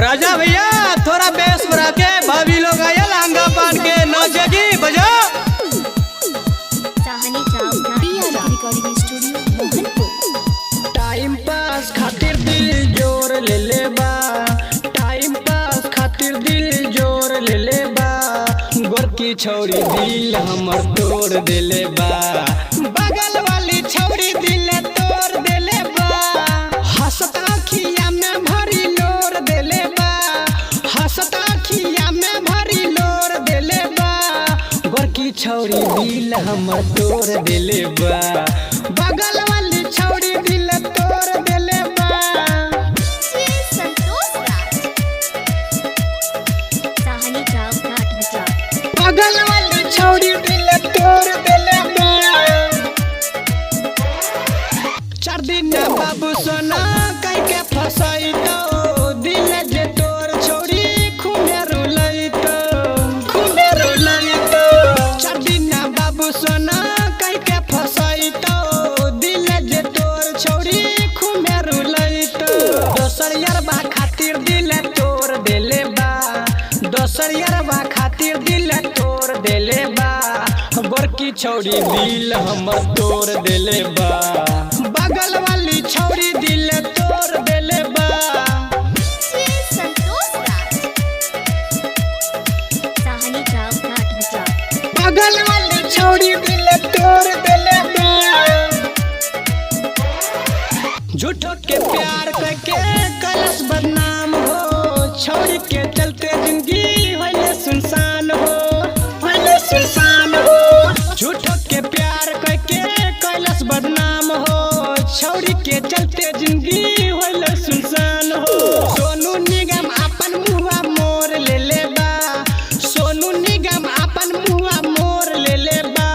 राजा भैया थोड़ा बेस बना के भाभी लोग आया लहंगा पान के नौजगी बजा। टाइम पास खातिर दिल जोर ले ले बा, टाइम पास खातिर दिल जोर ले ले बा, गोरकी छौड़ी दिल हमर तोड़ देले बा, बगल वाली छौड़ी दिल तोड़ देले बा, हंसत आँखिया में भरी लोर देले बा, हंसत आँखिया में भरी लोर देले बा, गोरकी छौड़ी दिल हमर तोड़ देले बा, बगल वाली छौड़ी दिल तोड़ देले बा। बगल वाली छौड़ी दिल तोड़ देले बा। 4 दिन बाबू सोना कई के फसाई तो दिल जे तोर छौड़ी खूबे रुलाई तो, खूबे रुलाई तो। 4 दिन बाबू सोना कई के फसाई तो दिल जे तोर छौड़ी खूबे रुलाई तो, दोसर यारबा खातिर दिल तोड़ देले बा, दोसर यारबा खातिर दिल तोड़ देले बा, गोरकी छौड़ी दिल हमर तोड़ देले बा, बगल वाली छौड़ी दिल तोड़ देले बा। बगल वाली छौड़ी दिल तोड़ देले बा। झूठो के प्यार करके कलश बदनाम हो, छौड़ी के चलते जिंदगी होले सुनसान हो, होले सुनसान हो। झूठो के प्यार करके कैलाश बदनाम हो, छौड़ी के चलते जिंदगी होले सुनसान हो। सोनू निगम अपन मुआ मोर ले ले बा, सोनू निगम अपन मुआ मोर ले ले बा,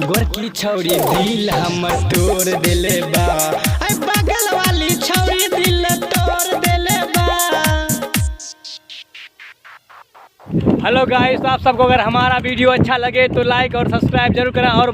गोरकी छौड़ी दिल हमर तोड़ देले बा, बगल वाली छौड़ी दिल तोड़ देले बा। हेलो गाइस, आप सबको अगर हमारा वीडियो अच्छा लगे तो लाइक और सब्सक्राइब जरूर करें और